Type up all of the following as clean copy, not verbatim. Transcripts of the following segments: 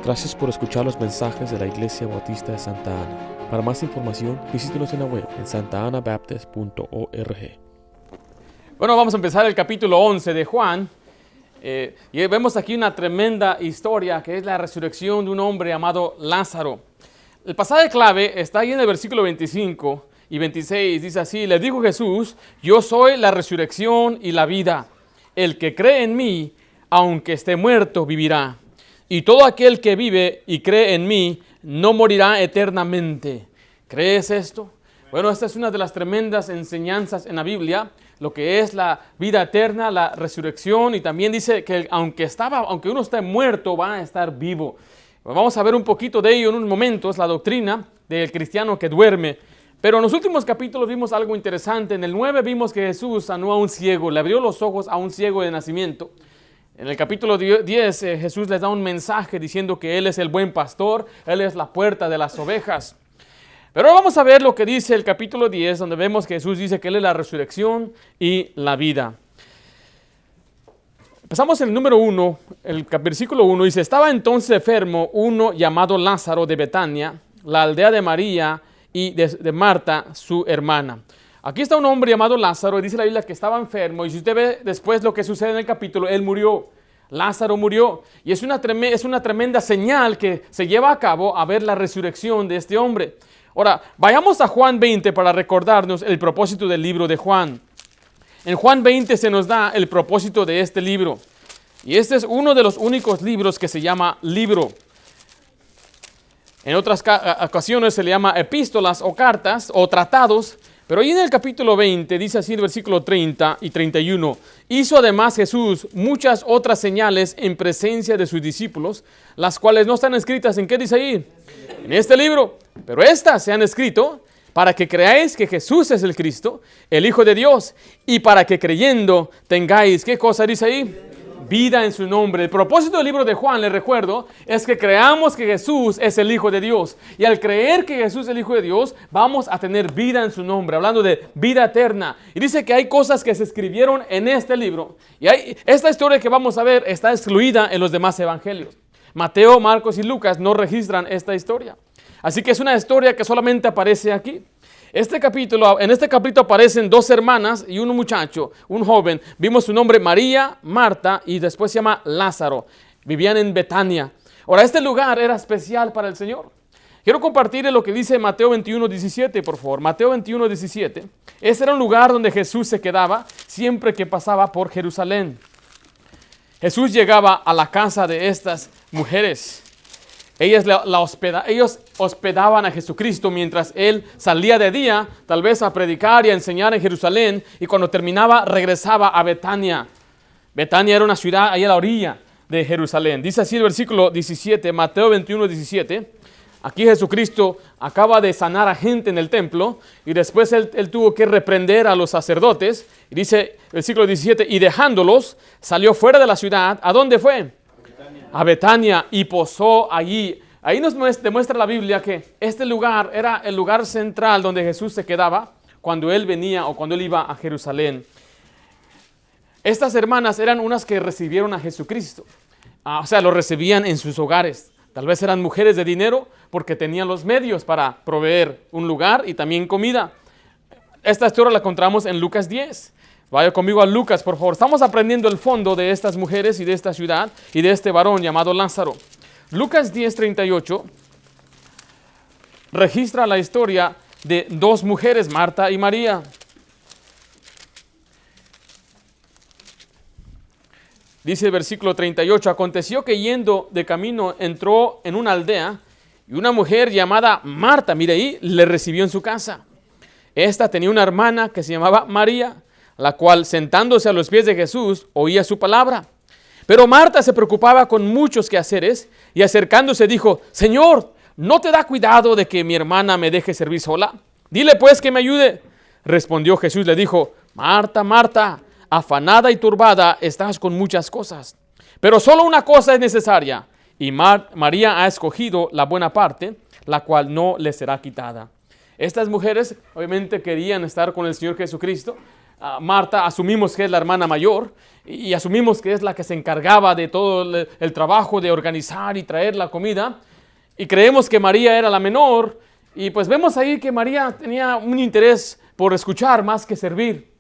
Gracias por escuchar los mensajes de la Iglesia Bautista de Santa Ana. Para más información, visítenos en la web en santaanabaptist.org. Bueno, vamos a empezar el capítulo 11 de Juan. Y vemos aquí una tremenda historia que es la resurrección de un hombre llamado Lázaro. El pasaje clave está ahí en el versículo 25 y 26. Dice así: le dijo Jesús: yo soy la resurrección y la vida. El que cree en mí, aunque esté muerto, vivirá. Y todo aquel que vive y cree en mí, no morirá eternamente. ¿Crees esto? Bueno, esta es una de las tremendas enseñanzas en la Biblia, lo que es la vida eterna, la resurrección, y también dice que aunque uno esté muerto, va a estar vivo. Vamos a ver un poquito de ello en unos momentos, la doctrina del cristiano que duerme. Pero en los últimos capítulos vimos algo interesante. En el 9 vimos que Jesús sanó a un ciego, le abrió los ojos a un ciego de nacimiento. En el capítulo 10 Jesús les da un mensaje diciendo que Él es el buen pastor, Él es la puerta de las ovejas. Pero ahora vamos a ver lo que dice el capítulo 10, donde vemos que Jesús dice que Él es la resurrección y la vida. Empezamos en el número 1, el versículo 1, dice: estaba entonces enfermo uno llamado Lázaro de Betania, la aldea de María y de Marta, su hermana. Aquí está un hombre llamado Lázaro, y dice la Biblia que estaba enfermo, y si usted ve después lo que sucede en el capítulo, él murió. Lázaro murió, y es una tremenda señal que se lleva a cabo a ver la resurrección de este hombre. Ahora, vayamos a Juan 20 para recordarnos el propósito del libro de Juan. En Juan 20 se nos da el propósito de este libro. Y este es uno de los únicos libros que se llama libro. En otras ocasiones se le llama epístolas o cartas o tratados. Pero ahí en el capítulo 20 dice así el versículo 30 y 31. Hizo además Jesús muchas otras señales en presencia de sus discípulos, las cuales no están escritas. ¿En qué dice ahí? En este libro. Pero estas se han escrito para que creáis que Jesús es el Cristo, el Hijo de Dios, y para que creyendo tengáis, ¿qué cosa dice ahí? Vida en su nombre. El propósito del libro de Juan, les recuerdo, es que creamos que Jesús es el Hijo de Dios. Y al creer que Jesús es el Hijo de Dios, vamos a tener vida en su nombre, hablando de vida eterna. Y dice que hay cosas que se escribieron en este libro. Y esta historia que vamos a ver está excluida en los demás evangelios. Mateo, Marcos y Lucas no registran esta historia. Así que es una historia que solamente aparece aquí. En este capítulo aparecen dos hermanas y un muchacho, un joven. Vimos su nombre María, Marta, y después se llama Lázaro. Vivían en Betania. Ahora, este lugar era especial para el Señor. Quiero compartir lo que dice Mateo 21:17, por favor. Mateo 21:17. Ese era un lugar donde Jesús se quedaba siempre que pasaba por Jerusalén. Jesús llegaba a la casa de estas mujeres. Ellos hospedaban a Jesucristo mientras Él salía de día, tal vez a predicar y a enseñar en Jerusalén, y cuando terminaba regresaba a Betania. Betania era una ciudad ahí a la orilla de Jerusalén. Dice así el versículo 17, Mateo 21:17. Aquí Jesucristo acaba de sanar a gente en el templo, y después él tuvo que reprender a los sacerdotes. Y dice el versículo 17, y dejándolos, salió fuera de la ciudad. ¿A dónde fue? A Betania, y posó allí. Ahí nos demuestra la Biblia que este lugar era el lugar central donde Jesús se quedaba cuando Él venía o cuando Él iba a Jerusalén. Estas hermanas eran unas que recibieron a Jesucristo. O sea, lo recibían en sus hogares. Tal vez eran mujeres de dinero porque tenían los medios para proveer un lugar y también comida. Esta historia la encontramos en Lucas 10. Vaya conmigo a Lucas, por favor. Estamos aprendiendo el fondo de estas mujeres y de esta ciudad y de este varón llamado Lázaro. Lucas 10:38 registra la historia de dos mujeres, Marta y María. Dice el versículo 38, aconteció que yendo de camino entró en una aldea y una mujer llamada Marta, mire ahí, le recibió en su casa. Esta tenía una hermana que se llamaba María, la cual, sentándose a los pies de Jesús, oía su palabra. Pero Marta se preocupaba con muchos quehaceres y acercándose dijo: Señor, ¿no te da cuidado de que mi hermana me deje servir sola? Dile pues que me ayude. Respondió Jesús, le dijo: Marta, Marta, afanada y turbada estás con muchas cosas, pero solo una cosa es necesaria, y María ha escogido la buena parte, la cual no le será quitada. Estas mujeres obviamente querían estar con el Señor Jesucristo. Marta, asumimos que es la hermana mayor y asumimos que es la que se encargaba de todo el trabajo de organizar y traer la comida. Y creemos que María era la menor. Y pues vemos ahí que María tenía un interés por escuchar más que servir.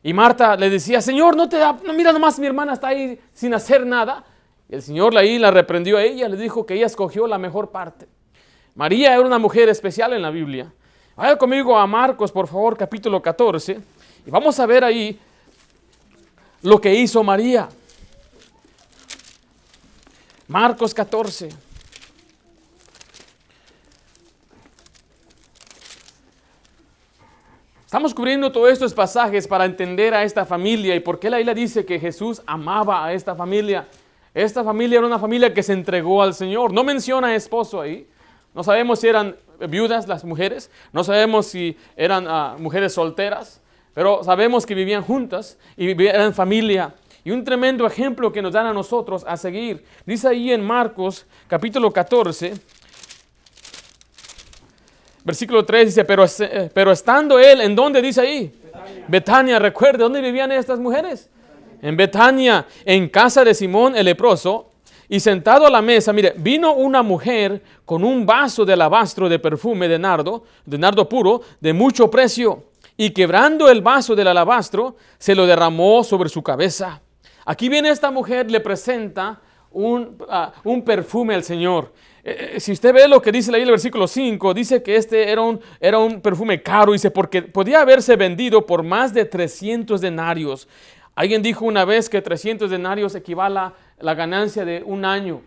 Y Marta le decía, Señor, no mira nomás, mi hermana está ahí sin hacer nada. Y el Señor ahí la reprendió a ella, le dijo que ella escogió la mejor parte. María era una mujer especial en la Biblia. Vaya conmigo a Marcos, por favor, capítulo 14. Y vamos a ver ahí lo que hizo María. Marcos 14. Estamos cubriendo todos estos pasajes para entender a esta familia y por qué la Biblia dice que Jesús amaba a esta familia. Esta familia era una familia que se entregó al Señor. No menciona esposo ahí. No sabemos si eran viudas las mujeres. No sabemos si eran mujeres solteras. Pero sabemos que vivían juntas y eran familia. Y un tremendo ejemplo que nos dan a nosotros a seguir. Dice ahí en Marcos capítulo 14. Versículo 3 dice, pero estando él, ¿en dónde dice ahí? Betania, recuerde, ¿dónde vivían estas mujeres? En Betania, en casa de Simón el leproso, y sentado a la mesa, mire, vino una mujer con un vaso de alabastro de perfume de nardo puro, de mucho precio, y quebrando el vaso del alabastro, se lo derramó sobre su cabeza. Aquí viene esta mujer, le presenta un perfume al Señor. Si usted ve lo que dice ahí el versículo 5, dice que este era un perfume caro, dice, porque podía haberse vendido por más de 300 denarios. Alguien dijo una vez que 300 denarios equivale a la ganancia de un año.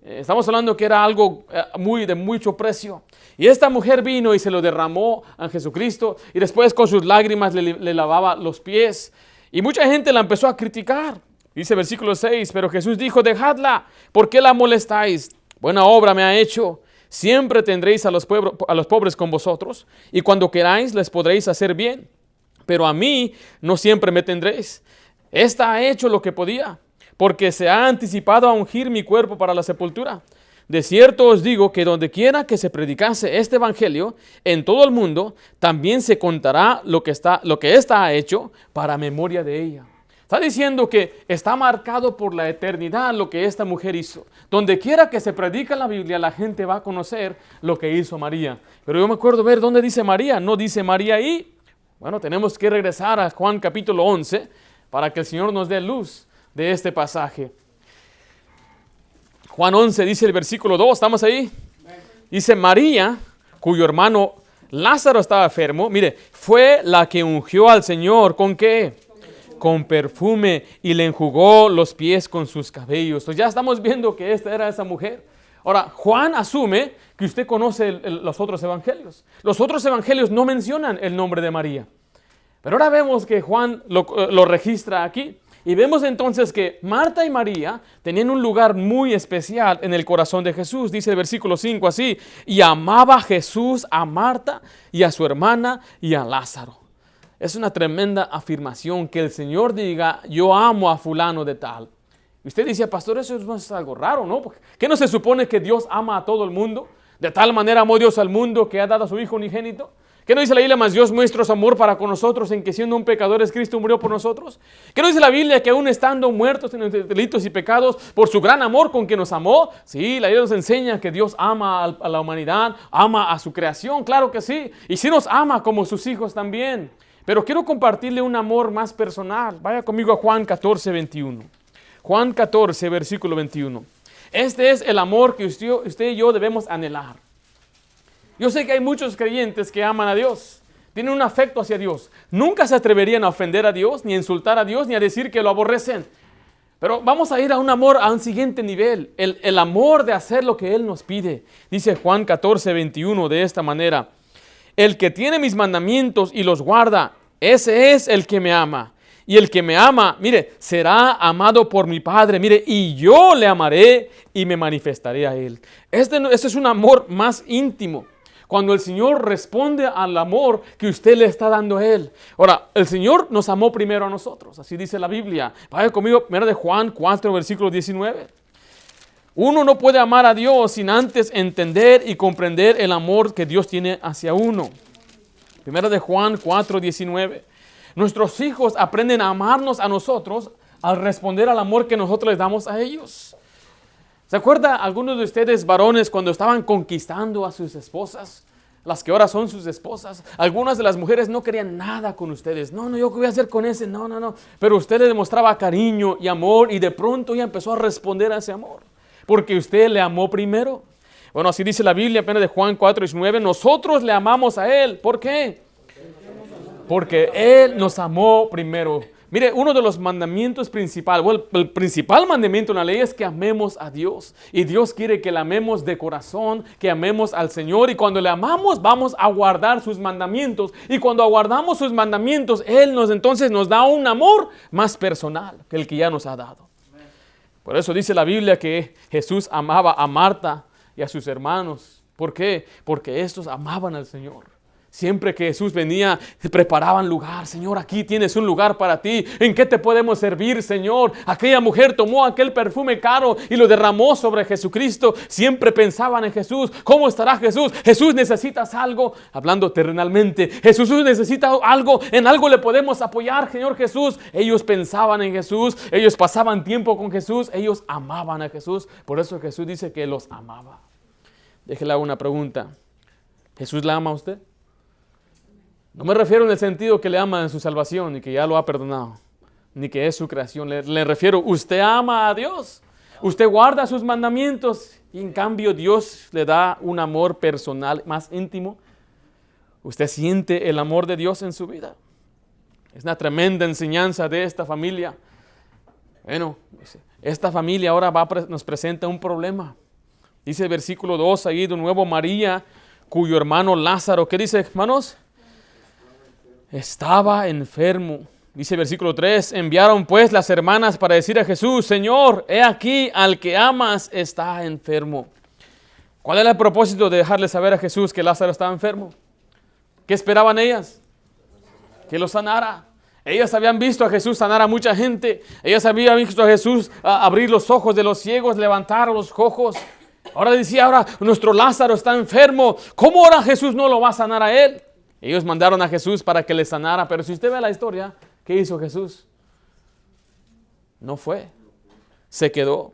Estamos hablando que era algo de mucho precio. Y esta mujer vino y se lo derramó a Jesucristo y después con sus lágrimas le lavaba los pies. Y mucha gente la empezó a criticar. Dice versículo 6, pero Jesús dijo, dejadla, ¿por qué la molestáis? Buena obra me ha hecho. Siempre tendréis a los pobres con vosotros, y cuando queráis les podréis hacer bien. Pero a mí no siempre me tendréis. Esta ha hecho lo que podía, porque se ha anticipado a ungir mi cuerpo para la sepultura. De cierto os digo que donde quiera que se predicase este evangelio en todo el mundo, también se contará lo que ésta ha hecho para memoria de ella. Está diciendo que está marcado por la eternidad lo que esta mujer hizo. Donde quiera que se predica la Biblia, la gente va a conocer lo que hizo María. Pero yo me acuerdo ver dónde dice María. No dice María ahí. Bueno, tenemos que regresar a Juan capítulo 11 para que el Señor nos dé luz de este pasaje. Juan 11 dice el versículo 2. ¿Estamos ahí? Dice María, cuyo hermano Lázaro estaba enfermo. Mire, fue la que ungió al Señor. ¿Con qué? Con perfume, y le enjugó los pies con sus cabellos. Entonces ya estamos viendo que esta era esa mujer. Ahora, Juan asume que usted conoce los otros evangelios. Los otros evangelios no mencionan el nombre de María. Pero ahora vemos que Juan lo registra aquí. Y vemos entonces que Marta y María tenían un lugar muy especial en el corazón de Jesús. Dice el versículo 5 así, y amaba Jesús a Marta y a su hermana y a Lázaro. Es una tremenda afirmación que el Señor diga, yo amo a fulano de tal. Y usted dice, pastor, eso no es algo raro, ¿no? ¿Qué no se supone que Dios ama a todo el mundo? De tal manera amó Dios al mundo que ha dado a su Hijo unigénito. ¿Qué no dice la Biblia? Más Dios muestra su amor para con nosotros en que siendo un pecador Cristo murió por nosotros. ¿Qué no dice la Biblia? Que aún estando muertos en delitos y pecados, por su gran amor con que nos amó. Sí, la Biblia nos enseña que Dios ama a la humanidad, ama a su creación, claro que sí. Y sí nos ama como sus hijos también. Pero quiero compartirle un amor más personal. Vaya conmigo a Juan 14, 21. Juan 14, versículo 21. Este es el amor que usted y yo debemos anhelar. Yo sé que hay muchos creyentes que aman a Dios. Tienen un afecto hacia Dios. Nunca se atreverían a ofender a Dios, ni a insultar a Dios, ni a decir que lo aborrecen. Pero vamos a ir a un amor a un siguiente nivel. El amor de hacer lo que Él nos pide. Dice Juan 14, 21 de esta manera. El que tiene mis mandamientos y los guarda, ese es el que me ama. Y el que me ama, mire, será amado por mi Padre, mire, y yo le amaré y me manifestaré a Él. Este es un amor más íntimo. Cuando el Señor responde al amor que usted le está dando a Él. Ahora, el Señor nos amó primero a nosotros, así dice la Biblia. Vaya conmigo, primero de Juan 4, versículo 19. Uno no puede amar a Dios sin antes entender y comprender el amor que Dios tiene hacia uno. Primero de Juan 4, 19. Nuestros hijos aprenden a amarnos a nosotros al responder al amor que nosotros les damos a ellos. ¿Se acuerda algunos de ustedes varones cuando estaban conquistando a sus esposas? Las que ahora son sus esposas. Algunas de las mujeres no querían nada con ustedes. No, yo qué voy a hacer con ese. No. Pero usted le demostraba cariño y amor y de pronto ella empezó a responder a ese amor. Porque usted le amó primero. Bueno, así dice la Biblia, apenas de Juan 4:19. Nosotros le amamos a Él. ¿Por qué? Porque Él nos amó primero. Mire, uno de los mandamientos principales, el principal mandamiento en la ley es que amemos a Dios. Y Dios quiere que le amemos de corazón, que amemos al Señor. Y cuando le amamos, vamos a guardar sus mandamientos. Y cuando aguardamos sus mandamientos, Él entonces nos da un amor más personal que el que ya nos ha dado. Por eso dice la Biblia que Jesús amaba a Marta y a sus hermanos. ¿Por qué? Porque estos amaban al Señor. Siempre que Jesús venía, preparaban lugar. Señor, aquí tienes un lugar para ti. ¿En qué te podemos servir, Señor? Aquella mujer tomó aquel perfume caro y lo derramó sobre Jesucristo. Siempre pensaban en Jesús. ¿Cómo estará Jesús? Jesús, ¿necesitas algo? Hablando terrenalmente. Jesús necesita algo. En algo le podemos apoyar, Señor Jesús. Ellos pensaban en Jesús. Ellos pasaban tiempo con Jesús. Ellos amaban a Jesús. Por eso Jesús dice que los amaba. Déjele una pregunta. ¿Jesús la ama a usted? No me refiero en el sentido que le ama en su salvación y que ya lo ha perdonado, ni que es su creación. Le refiero, usted ama a Dios, usted guarda sus mandamientos y en cambio Dios le da un amor personal más íntimo. Usted siente el amor de Dios en su vida. Es una tremenda enseñanza de esta familia. Bueno, esta familia ahora nos presenta un problema. Dice el versículo 2 ahí de nuevo, María, cuyo hermano Lázaro, ¿qué dice, hermanos? Estaba enfermo. Dice el versículo 3, enviaron pues las hermanas para decir a Jesús, Señor, he aquí al que amas está enfermo. ¿Cuál era el propósito de dejarle saber a Jesús que Lázaro estaba enfermo? ¿Qué esperaban ellas? Que lo sanara. Ellas habían visto a Jesús sanar a mucha gente. Ellas habían visto a Jesús abrir los ojos de los ciegos, levantar a los cojos. Ahora decía, nuestro Lázaro está enfermo. ¿Cómo ahora Jesús no lo va a sanar a él? Ellos mandaron a Jesús para que le sanara, pero si usted ve la historia, ¿qué hizo Jesús? No fue, se quedó.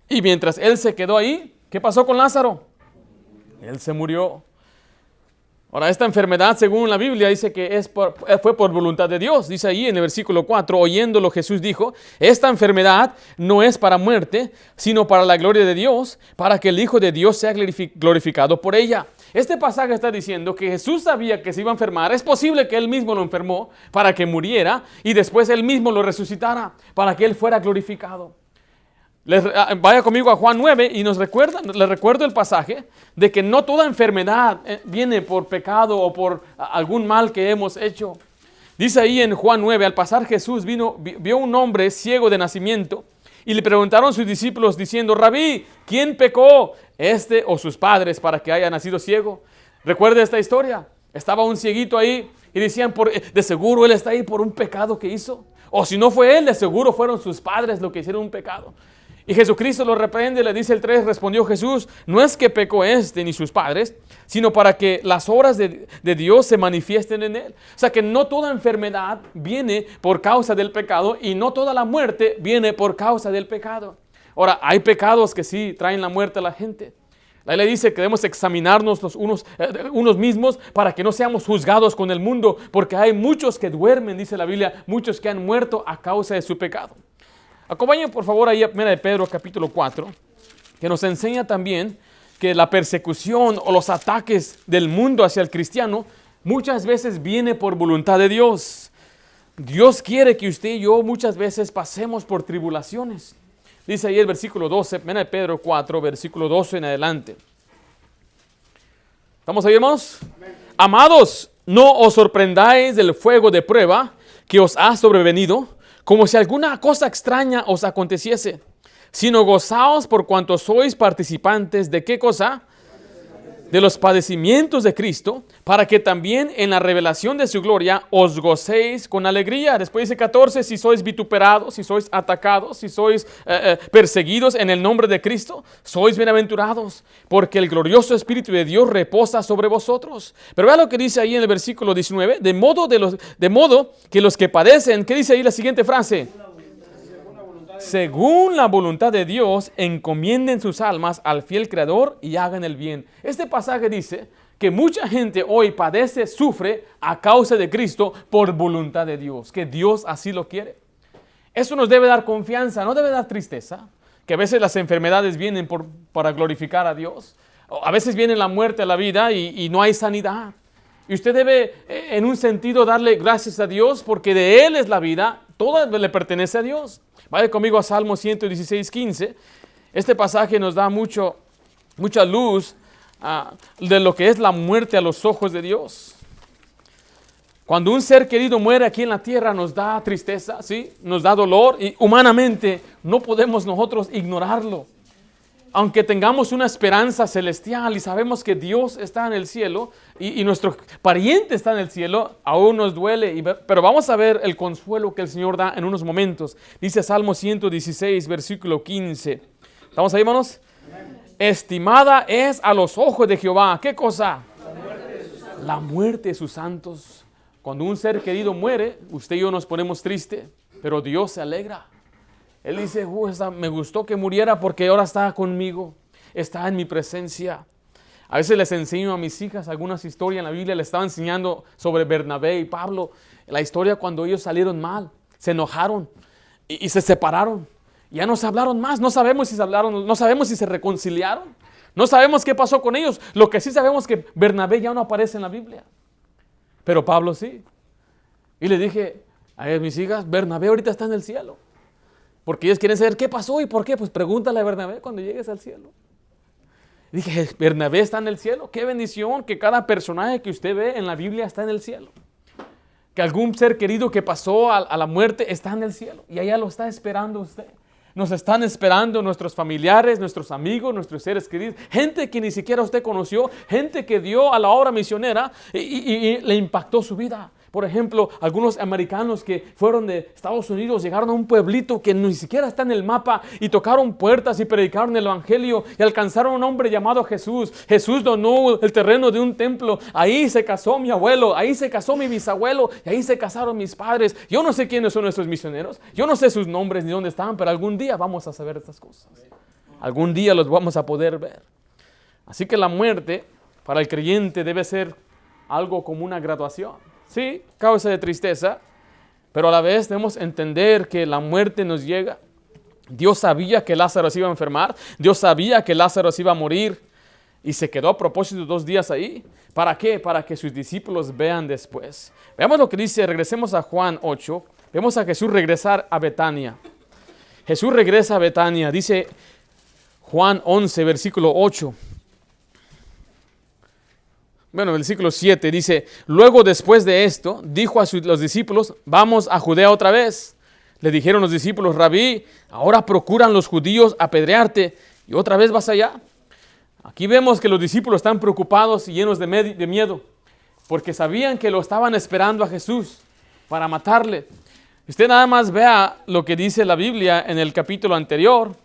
Y mientras él se quedó ahí, ¿qué pasó con Lázaro? Él se murió. Ahora, esta enfermedad, según la Biblia, dice que fue por voluntad de Dios. Dice ahí en el versículo 4, oyéndolo Jesús dijo, esta enfermedad no es para muerte, sino para la gloria de Dios, para que el Hijo de Dios sea glorificado por ella. Este pasaje está diciendo que Jesús sabía que se iba a enfermar. Es posible que Él mismo lo enfermó para que muriera y después Él mismo lo resucitara para que Él fuera glorificado. Vaya conmigo a Juan 9 y le recuerdo el pasaje de que no toda enfermedad viene por pecado o por algún mal que hemos hecho. Dice ahí en Juan 9, al pasar Jesús vio un hombre ciego de nacimiento y le preguntaron sus discípulos diciendo, Rabí, ¿quién pecó, este o sus padres, para que haya nacido ciego? ¿Recuerda esta historia? Estaba un cieguito ahí y decían, de seguro él está ahí por un pecado que hizo. O si no fue él, de seguro fueron sus padres los que hicieron un pecado. Y Jesucristo lo reprende, le dice el 3, respondió Jesús, no es que pecó este ni sus padres, sino para que las obras de Dios se manifiesten en él. O sea que no toda enfermedad viene por causa del pecado y no toda la muerte viene por causa del pecado. Ahora, hay pecados que sí traen la muerte a la gente. La ley dice que debemos examinarnos los unos mismos para que no seamos juzgados con el mundo, porque hay muchos que duermen, dice la Biblia, muchos que han muerto a causa de su pecado. Acompáñenme por favor ahí a 1 de Pedro capítulo 4, que nos enseña también que la persecución o los ataques del mundo hacia el cristiano muchas veces viene por voluntad de Dios. Dios quiere que usted y yo muchas veces pasemos por tribulaciones. Dice ahí el versículo 12, 1 de Pedro 4, versículo 12 en adelante. ¿Estamos ahí, hermanos? Amén. Amados, no os sorprendáis del fuego de prueba que os ha sobrevenido, como si alguna cosa extraña os aconteciese, sino gozaos por cuanto sois participantes de ¿qué cosa? de los padecimientos de Cristo, para que también en la revelación de su gloria os gocéis con alegría. Después dice 14, si sois vituperados, si sois atacados, si sois perseguidos en el nombre de Cristo, sois bienaventurados, porque el glorioso Espíritu de Dios reposa sobre vosotros. Pero vea lo que dice ahí en el versículo 19, de modo que los que padecen, ¿qué dice ahí la siguiente frase? Según la voluntad de Dios, encomienden sus almas al fiel Creador y hagan el bien. Este pasaje dice que mucha gente hoy padece, sufre a causa de Cristo por voluntad de Dios, que Dios así lo quiere. Eso nos debe dar confianza, no debe dar tristeza, que a veces las enfermedades vienen para glorificar a Dios. A veces viene la muerte a la vida y no hay sanidad. Y usted debe, en un sentido, darle gracias a Dios porque de Él es la vida, todo le pertenece a Dios. Vaya conmigo a Salmo 116, 15. Este pasaje nos da mucha luz de lo que es la muerte a los ojos de Dios. Cuando un ser querido muere aquí en la tierra nos da tristeza, ¿sí? Nos da dolor y humanamente no podemos nosotros ignorarlo. Aunque tengamos una esperanza celestial y sabemos que Dios está en el cielo y nuestro pariente está en el cielo, aún nos duele. Pero vamos a ver el consuelo que el Señor da en unos momentos. Dice Salmo 116, versículo 15. ¿Estamos ahí, hermanos? Estimada es a los ojos de Jehová. ¿Qué cosa? La muerte de sus santos. Cuando un ser querido muere, usted y yo nos ponemos tristes, pero Dios se alegra. Él dice, me gustó que muriera porque ahora está conmigo, está en mi presencia. A veces les enseño a mis hijas algunas historias en la Biblia. Les estaba enseñando sobre Bernabé y Pablo, la historia cuando ellos salieron mal, se enojaron y se separaron. Ya no se hablaron más, no sabemos si se hablaron, no sabemos si se reconciliaron, no sabemos qué pasó con ellos. Lo que sí sabemos es que Bernabé ya no aparece en la Biblia, pero Pablo sí. Y le dije a mis hijas, Bernabé ahorita está en el cielo. Porque ellos quieren saber qué pasó y por qué. Pues pregúntale a Bernabé cuando llegues al cielo. Dije, Bernabé está en el cielo. Qué bendición que cada personaje que usted ve en la Biblia está en el cielo. Que algún ser querido que pasó a la muerte está en el cielo. Y allá lo está esperando usted. Nos están esperando nuestros familiares, nuestros amigos, nuestros seres queridos. Gente que ni siquiera usted conoció. Gente que dio a la obra misionera y le impactó su vida. Por ejemplo, algunos americanos que fueron de Estados Unidos llegaron a un pueblito que ni siquiera está en el mapa y tocaron puertas y predicaron el evangelio y alcanzaron a un hombre llamado Jesús. Jesús donó el terreno de un templo. Ahí se casó mi abuelo, ahí se casó mi bisabuelo y ahí se casaron mis padres. Yo no sé quiénes son nuestros misioneros, yo no sé sus nombres ni dónde están, pero algún día vamos a saber estas cosas. Algún día los vamos a poder ver. Así que la muerte para el creyente debe ser algo como una graduación. Sí, causa de tristeza, pero a la vez debemos entender que la muerte nos llega. Dios sabía que Lázaro se iba a enfermar, Dios sabía que Lázaro se iba a morir y se quedó a propósito 2 días ahí. ¿Para qué? Para que sus discípulos vean después. Veamos lo que dice, regresemos a Juan 8, vemos a Jesús regresar a Betania. Jesús regresa a Betania, dice Juan 11, versículo 8. Bueno, versículo 7 dice, luego después de esto, dijo a los discípulos, vamos a Judea otra vez. Le dijeron los discípulos, Rabí, ahora procuran los judíos apedrearte y otra vez vas allá. Aquí vemos que los discípulos están preocupados y llenos de miedo, porque sabían que lo estaban esperando a Jesús para matarle. Usted nada más vea lo que dice la Biblia en el capítulo anterior,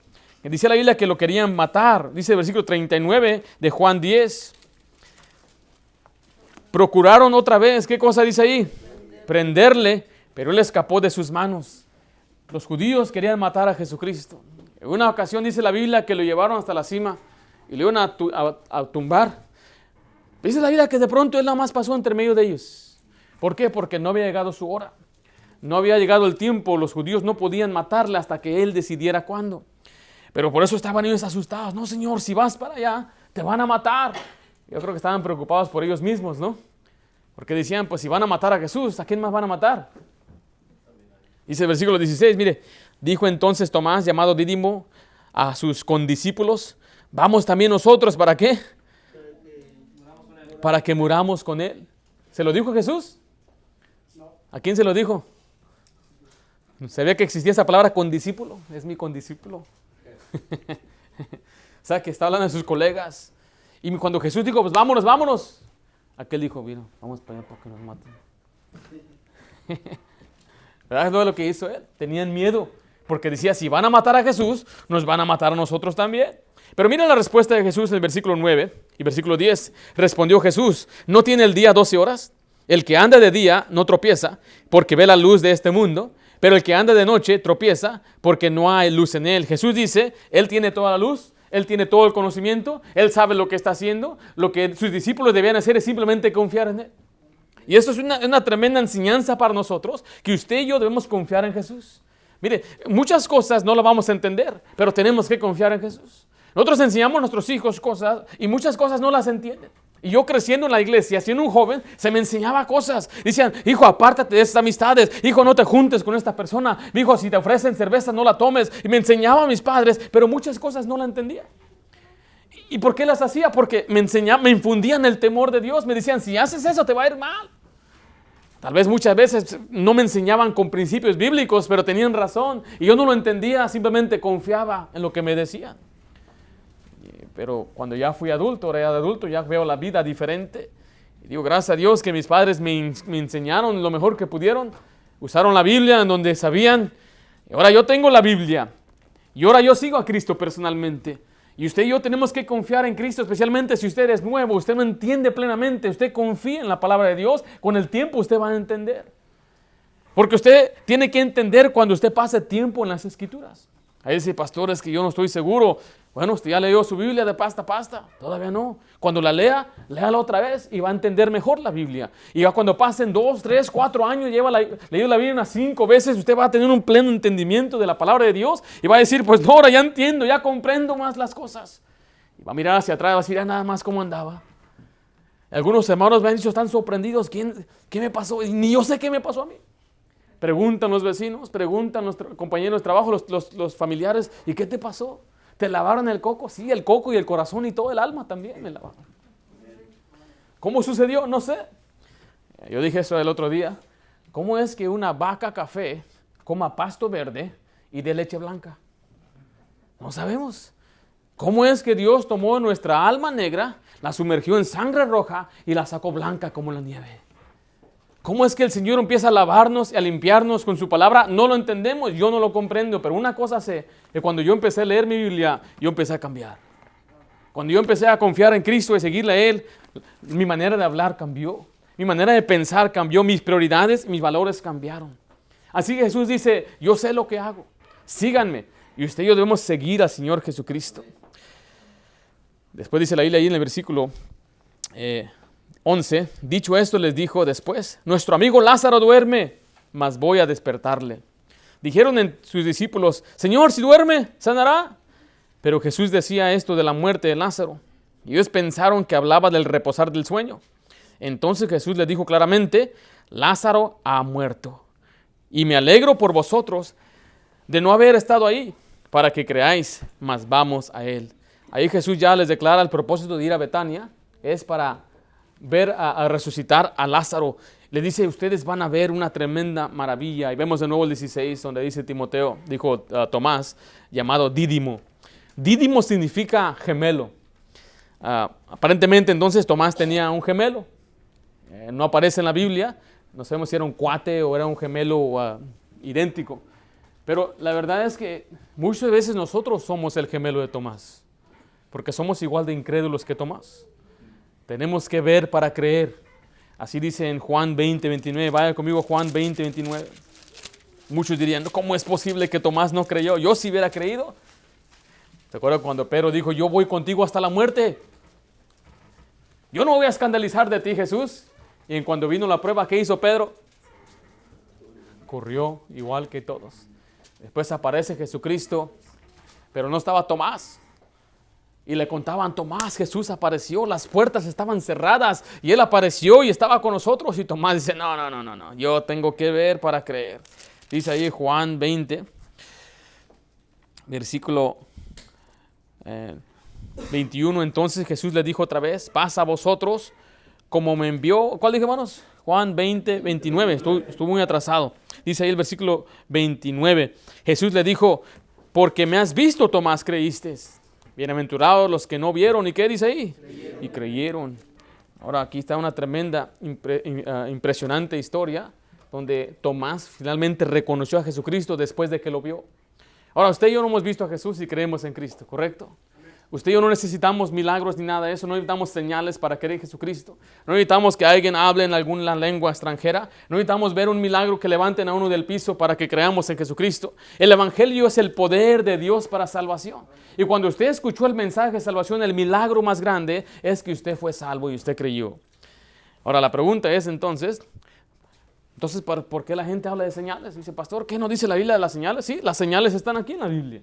que dice la Biblia que lo querían matar. Dice el versículo 39 de Juan 10. Procuraron otra vez, ¿qué cosa dice ahí? Prenderle, pero él escapó de sus manos. Los judíos querían matar a Jesucristo. En una ocasión dice la Biblia que lo llevaron hasta la cima y le iban a tumbar. Dice la Biblia que de pronto él nada más pasó entre medio de ellos. ¿Por qué? Porque no había llegado su hora. No había llegado el tiempo. Los judíos no podían matarle hasta que él decidiera cuándo. Pero por eso estaban ellos asustados. No, Señor, si vas para allá, te van a matar. Yo creo que estaban preocupados por ellos mismos, ¿no? Porque decían, pues si van a matar a Jesús, ¿a quién más van a matar? Dice el versículo 16, mire, dijo entonces Tomás, llamado Dídimo, a sus condiscípulos, vamos también nosotros, ¿para qué? Para que muramos con él. ¿Se lo dijo Jesús? ¿A quién se lo dijo? ¿Sabía que existía esa palabra condiscípulo? Es mi condiscípulo. O sea, que está hablando de sus colegas. Y cuando Jesús dijo, pues vámonos, vámonos, aquel dijo, mira, vamos para allá para que nos maten. ¿Verdad? No es lo que hizo él. Tenían miedo, porque decía, si van a matar a Jesús, nos van a matar a nosotros también. Pero mira la respuesta de Jesús en el versículo 9 y versículo 10. Respondió Jesús, ¿no tiene el día 12 horas? El que anda de día no tropieza, porque ve la luz de este mundo, pero el que anda de noche tropieza, porque no hay luz en él. Jesús dice, él tiene toda la luz, él tiene todo el conocimiento, él sabe lo que está haciendo. Lo que sus discípulos debían hacer es simplemente confiar en él. Y esto es una tremenda enseñanza para nosotros, que usted y yo debemos confiar en Jesús. Mire, muchas cosas no las vamos a entender, pero tenemos que confiar en Jesús. Nosotros enseñamos a nuestros hijos cosas y muchas cosas no las entienden. Y yo creciendo en la iglesia, siendo un joven, se me enseñaba cosas. Decían, hijo, apártate de estas amistades. Hijo, no te juntes con esta persona. Hijo, si te ofrecen cerveza, no la tomes. Y me enseñaban mis padres, pero muchas cosas no las entendía. ¿Y por qué las hacía? Porque me infundían el temor de Dios. Me decían, si haces eso, te va a ir mal. Tal vez muchas veces no me enseñaban con principios bíblicos, pero tenían razón. Y yo no lo entendía, simplemente confiaba en lo que me decían. Pero cuando ya fui adulto, ahora ya de adulto, ya veo la vida diferente. Y digo, gracias a Dios que mis padres me enseñaron lo mejor que pudieron. Usaron la Biblia en donde sabían. Y ahora yo tengo la Biblia. Y ahora yo sigo a Cristo personalmente. Y usted y yo tenemos que confiar en Cristo, especialmente si usted es nuevo, usted no entiende plenamente, usted confía en la palabra de Dios, con el tiempo usted va a entender. Porque usted tiene que entender cuando usted pase tiempo en las Escrituras. Ahí dice, pastor, es que yo no estoy seguro. Bueno, usted ya leyó su Biblia de pasta a pasta. Todavía no. Cuando la lea, léala otra vez y va a entender mejor la Biblia. Y ya cuando pasen 2, 3, 4 años, leído la Biblia unas 5 veces, usted va a tener un pleno entendimiento de la palabra de Dios y va a decir, pues no, ahora ya entiendo, ya comprendo más las cosas. Y va a mirar hacia atrás y va a decir, ya nada más cómo andaba. Algunos hermanos me han dicho, están sorprendidos, ¿qué me pasó? Y ni yo sé qué me pasó a mí. Preguntan los vecinos, preguntan los compañeros de trabajo, los familiares, ¿y qué te pasó? ¿Te lavaron el coco? Sí, el coco y el corazón y todo el alma también me lavaron. ¿Cómo sucedió? No sé. Yo dije eso el otro día. ¿Cómo es que una vaca café coma pasto verde y de leche blanca? No sabemos. ¿Cómo es que Dios tomó nuestra alma negra, la sumergió en sangre roja y la sacó blanca como la nieve? ¿Cómo es que el Señor empieza a lavarnos y a limpiarnos con su palabra? No lo entendemos, yo no lo comprendo, pero una cosa sé, que cuando yo empecé a leer mi Biblia, yo empecé a cambiar. Cuando yo empecé a confiar en Cristo y seguirle a Él, mi manera de hablar cambió, mi manera de pensar cambió, mis prioridades, mis valores cambiaron. Así que Jesús dice, yo sé lo que hago, síganme. Y usted y yo debemos seguir al Señor Jesucristo. Después dice la Biblia ahí en el versículo 11, dicho esto les dijo después, nuestro amigo Lázaro duerme, mas voy a despertarle. Dijeron sus discípulos, Señor, si duerme, sanará. Pero Jesús decía esto de la muerte de Lázaro. Y ellos pensaron que hablaba del reposar del sueño. Entonces Jesús les dijo claramente, Lázaro ha muerto. Y me alegro por vosotros de no haber estado ahí, para que creáis, mas vamos a él. Ahí Jesús ya les declara el propósito de ir a Betania, es para ver a resucitar a Lázaro. Le dice, ustedes van a ver una tremenda maravilla. Y vemos de nuevo el 16, donde dice Timoteo, dijo Tomás, llamado Dídimo. Dídimo significa gemelo. Aparentemente entonces Tomás tenía un gemelo. No aparece en la Biblia. No sabemos si era un cuate o era un gemelo idéntico. Pero la verdad es que muchas veces nosotros somos el gemelo de Tomás. Porque somos igual de incrédulos que Tomás. Tenemos que ver para creer. Así dice en Juan 20, 29. Vaya conmigo Juan 20, 29. Muchos dirían, ¿cómo es posible que Tomás no creyó? Yo si hubiera creído. ¿Te acuerdas cuando Pedro dijo, yo voy contigo hasta la muerte? Yo no voy a escandalizar de ti, Jesús. Y cuando vino la prueba, ¿qué hizo Pedro? Corrió igual que todos. Después aparece Jesucristo, pero no estaba Tomás. Y le contaban, Tomás, Jesús apareció, las puertas estaban cerradas y Él apareció y estaba con nosotros. Y Tomás dice, no, yo tengo que ver para creer. Dice ahí Juan 20, versículo 21. Entonces Jesús le dijo otra vez, pasa a vosotros como me envió. ¿Cuál dije, hermanos? Juan 20, 29. Estuve muy atrasado. Dice ahí el versículo 29. Jesús le dijo, porque me has visto, Tomás, creíste. Bienaventurados los que no vieron. ¿Y qué dice ahí? y creyeron. Ahora aquí está una tremenda, impresionante historia donde Tomás finalmente reconoció a Jesucristo después de que lo vio. Ahora, usted y yo no hemos visto a Jesús y creemos en Cristo, ¿correcto? Usted y yo no necesitamos milagros ni nada de eso, no necesitamos señales para creer en Jesucristo. No necesitamos que alguien hable en alguna lengua extranjera. No necesitamos ver un milagro que levanten a uno del piso para que creamos en Jesucristo. El Evangelio es el poder de Dios para salvación. Y cuando usted escuchó el mensaje de salvación, el milagro más grande es que usted fue salvo y usted creyó. Ahora la pregunta es entonces, ¿por qué la gente habla de señales? Dice, pastor, ¿qué no dice la Biblia de las señales? Sí, las señales están aquí en la Biblia.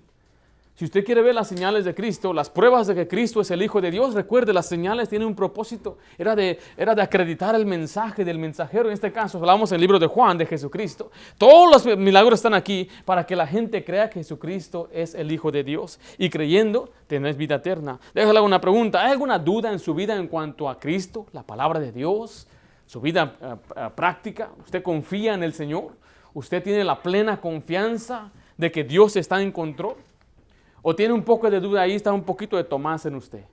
Si usted quiere ver las señales de Cristo, las pruebas de que Cristo es el Hijo de Dios, recuerde, las señales tienen un propósito. Era de acreditar el mensaje del mensajero. En este caso, hablamos en el libro de Juan, de Jesucristo. Todos los milagros están aquí para que la gente crea que Jesucristo es el Hijo de Dios. Y creyendo, tenés vida eterna. Déjale una pregunta. ¿Hay alguna duda en su vida en cuanto a Cristo, la palabra de Dios, su vida práctica? ¿Usted confía en el Señor? ¿Usted tiene la plena confianza de que Dios está en control? ¿O tiene un poco de duda ahí? Está un poquito de Tomás en usted.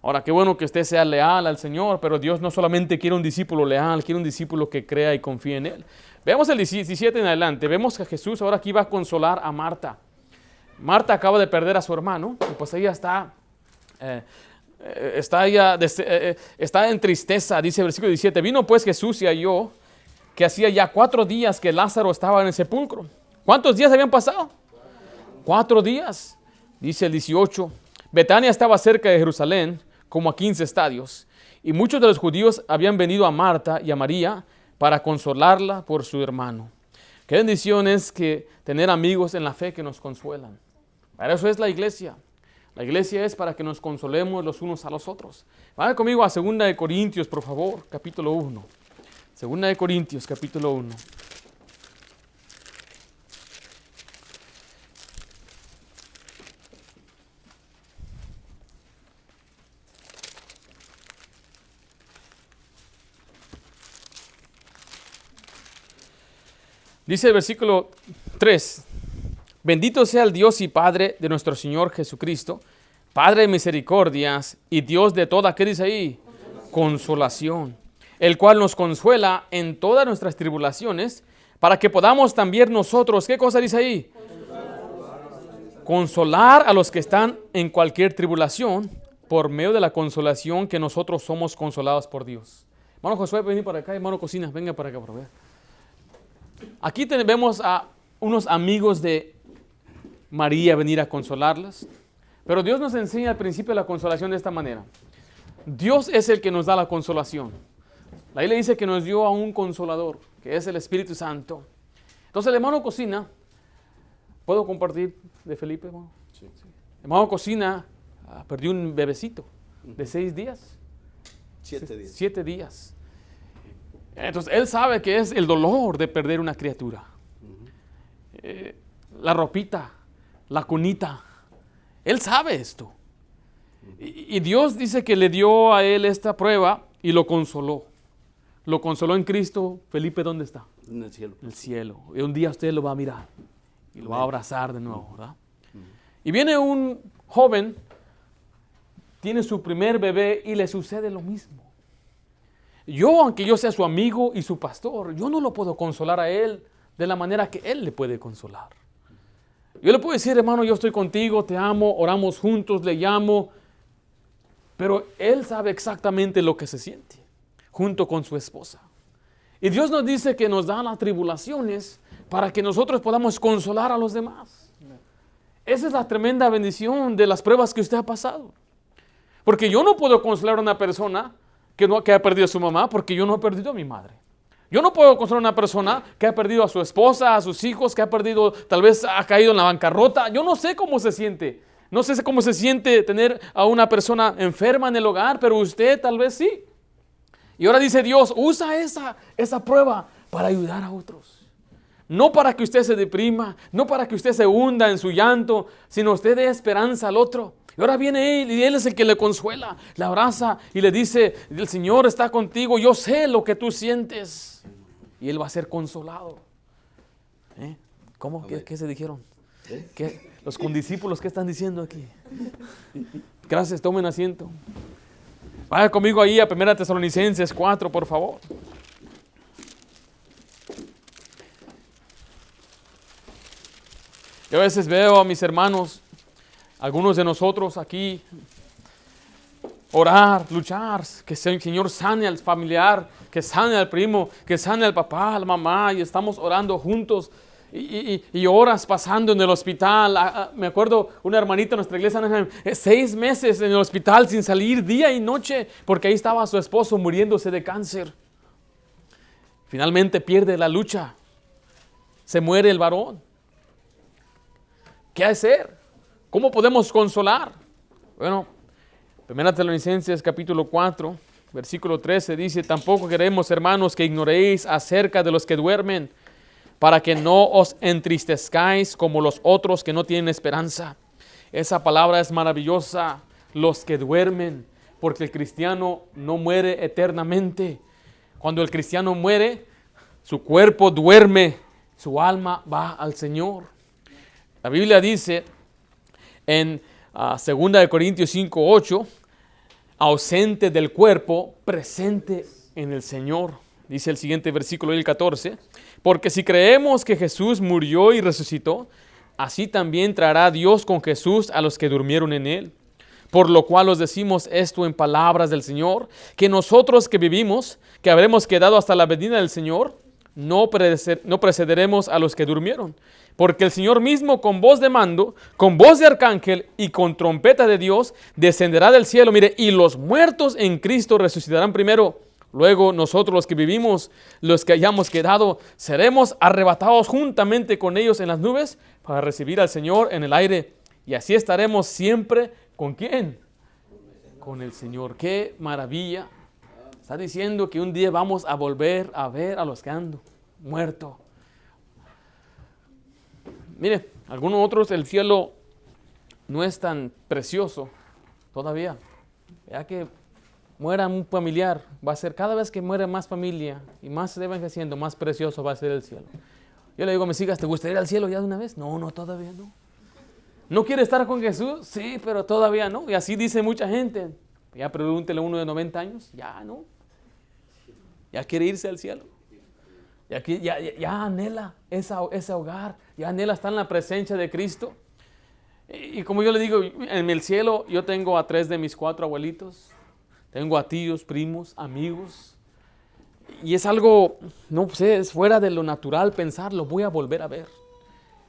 Ahora, qué bueno que usted sea leal al Señor, pero Dios no solamente quiere un discípulo leal, quiere un discípulo que crea y confíe en Él. Veamos el 17 en adelante. Vemos que Jesús ahora aquí va a consolar a Marta. Marta acaba de perder a su hermano, y pues ella está en tristeza, dice el versículo 17. Vino pues Jesús y halló que hacía ya 4 días que Lázaro estaba en el sepulcro. ¿Cuántos días habían pasado? 4 días, dice el 18. Betania estaba cerca de Jerusalén, como a 15 estadios, y muchos de los judíos habían venido a Marta y a María para consolarla por su hermano. Qué bendición es que tener amigos en la fe que nos consuelan. Para eso es la iglesia. La iglesia es para que nos consolemos los unos a los otros. Vaya conmigo a 2 de Corintios, por favor, capítulo 1. 2 de Corintios, capítulo 1. Dice el versículo 3, bendito sea el Dios y Padre de nuestro Señor Jesucristo, Padre de misericordias y Dios de toda, ¿qué dice ahí? Consolación, el cual nos consuela en todas nuestras tribulaciones, para que podamos también nosotros, ¿qué cosa dice ahí? Consolar a los que están en cualquier tribulación, por medio de la consolación que nosotros somos consolados por Dios. Hermano Josué, vení para acá, hermano Cocina, venga para acá, por favor. Aquí vemos a unos amigos de María venir a consolarlas, pero Dios nos enseña al principio la consolación de esta manera. Dios es el que nos da la consolación. La Biblia dice que nos dio a un consolador, que es el Espíritu Santo. Entonces el hermano Cocina, ¿puedo compartir de Felipe, hermano? Sí. El hermano Cocina perdió un bebecito de 6 días. 7 días. 7 días. Entonces, él sabe que es el dolor de perder una criatura. La ropita, la cunita. Él sabe esto. Y Dios dice que le dio a él esta prueba y lo consoló. Lo consoló en Cristo. Felipe, ¿dónde está? En el cielo. En el cielo. Y un día usted lo va a mirar y lo va a abrazar de nuevo, ¿verdad? Y viene un joven, tiene su primer bebé y le sucede lo mismo. Yo, aunque yo sea su amigo y su pastor, yo no lo puedo consolar a él de la manera que él le puede consolar. Yo le puedo decir, hermano, yo estoy contigo, te amo, oramos juntos, le llamo, pero él sabe exactamente lo que se siente, junto con su esposa. Y Dios nos dice que nos da las tribulaciones para que nosotros podamos consolar a los demás. Esa es la tremenda bendición de las pruebas que usted ha pasado. Porque yo no puedo consolar a una persona que ha perdido a su mamá, porque yo no he perdido a mi madre. Yo no puedo consolar a una persona que ha perdido a su esposa, a sus hijos, que ha perdido, tal vez ha caído en la bancarrota. Yo no sé cómo se siente. No sé cómo se siente tener a una persona enferma en el hogar, pero usted tal vez sí. Y ahora dice Dios, usa esa prueba para ayudar a otros. No para que usted se deprima, no para que usted se hunda en su llanto, sino usted dé esperanza al otro. Y ahora viene Él y Él es el que le consuela, le abraza y le dice, el Señor está contigo, yo sé lo que tú sientes. Y Él va a ser consolado. ¿Cómo? ¿Qué se dijeron? ¿Qué? Los condiscípulos, ¿qué están diciendo aquí? Gracias, tomen asiento. Vaya conmigo ahí a 1 Tesalonicenses 4, por favor. Yo a veces veo a mis hermanos, algunos de nosotros aquí, orar, luchar, que el Señor sane al familiar, que sane al primo, que sane al papá, a la mamá, y estamos orando juntos. Y horas pasando en el hospital. Me acuerdo una hermanita de nuestra iglesia, 6 meses en el hospital sin salir día y noche, porque ahí estaba su esposo muriéndose de cáncer. Finalmente pierde la lucha, se muere el varón. ¿Qué hacer? ¿Cómo podemos consolar? Bueno, 1 Tesalonicenses capítulo 4, versículo 13 dice: tampoco queremos, hermanos, que ignoréis acerca de los que duermen, para que no os entristezcáis como los otros que no tienen esperanza. Esa palabra es maravillosa, los que duermen, porque el cristiano no muere eternamente. Cuando el cristiano muere, su cuerpo duerme, su alma va al Señor. La Biblia dice en 2 Corintios 5:8, ausente del cuerpo, presente en el Señor. Dice el siguiente versículo, el 14, porque si creemos que Jesús murió y resucitó, así también traerá Dios con Jesús a los que durmieron en él. Por lo cual os decimos esto en palabras del Señor, que nosotros que vivimos, que habremos quedado hasta la venida del Señor, no precederemos a los que durmieron. Porque el Señor mismo, con voz de mando, con voz de arcángel y con trompeta de Dios, descenderá del cielo. Mire, y los muertos en Cristo resucitarán primero. Luego nosotros los que vivimos, los que hayamos quedado, seremos arrebatados juntamente con ellos en las nubes para recibir al Señor en el aire. Y así estaremos siempre, ¿con quién? Con el Señor. ¡Qué maravilla! Está diciendo que un día vamos a volver a ver a los que han muerto. Mire, algunos otros, el cielo no es tan precioso todavía. Ya que muera un familiar, va a ser cada vez que muere más familia y más se va envejeciendo, más precioso va a ser el cielo. Yo le digo a mis hijas, ¿te gustaría ir al cielo ya de una vez? No, todavía no. ¿No quiere estar con Jesús? Sí, pero todavía no. Y así dice mucha gente. Ya pregúntele a uno de 90 años, ya no. Ya quiere irse al cielo. Ya anhela ese hogar, ya anhela estar en la presencia de Cristo. Y como yo le digo, en el cielo yo tengo a 3 de mis 4 abuelitos, tengo a tíos, primos, amigos. Y es algo, no sé, es fuera de lo natural pensarlo, voy a volver a ver.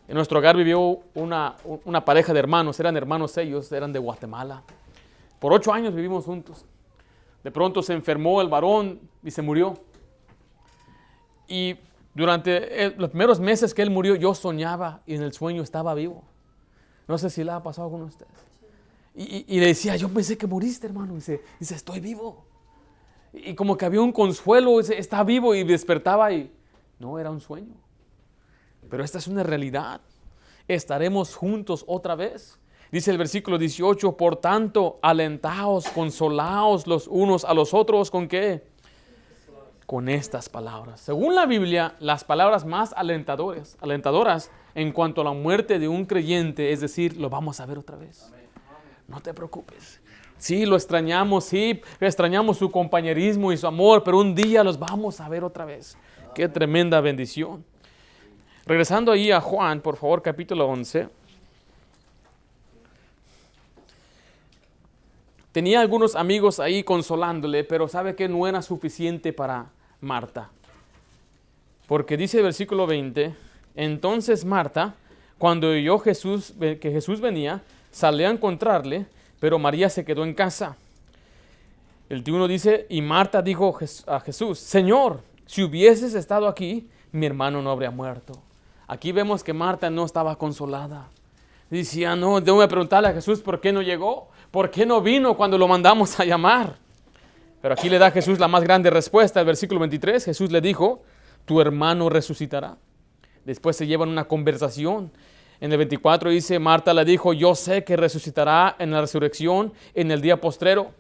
En nuestro hogar vivió una pareja de hermanos, eran hermanos ellos, eran de Guatemala. Por 8 años vivimos juntos. De pronto se enfermó el varón y se murió. Y durante los primeros meses que él murió, yo soñaba y en el sueño estaba vivo. No sé si le ha pasado con ustedes. Y le decía, yo pensé que moriste, hermano. Dice, estoy vivo. Y como que había un consuelo, dice, está vivo, y despertaba y no, era un sueño. Pero esta es una realidad. Estaremos juntos otra vez. Dice el versículo 18, por tanto, alentaos, consolaos los unos a los otros, ¿con qué? Con estas palabras. Según la Biblia, las palabras más alentadoras en cuanto a la muerte de un creyente, es decir, lo vamos a ver otra vez. No te preocupes. Sí, lo extrañamos, sí, extrañamos su compañerismo y su amor, pero un día los vamos a ver otra vez. Qué tremenda bendición. Regresando ahí a Juan, por favor, capítulo 11. Tenía algunos amigos ahí consolándole, pero sabe que no era suficiente para Marta. Porque dice el versículo 20, entonces Marta, cuando oyó que Jesús venía, salió a encontrarle, pero María se quedó en casa. El 21 dice, y Marta dijo a Jesús, Señor, si hubieses estado aquí, mi hermano no habría muerto. Aquí vemos que Marta no estaba consolada. Decía, no, debo preguntarle a Jesús por qué no llegó, por qué no vino cuando lo mandamos a llamar. Pero aquí le da a Jesús la más grande respuesta. El versículo 23, Jesús le dijo, tu hermano resucitará. Después se llevan una conversación. En el 24 dice, Marta le dijo, yo sé que resucitará en la resurrección en el día postrero.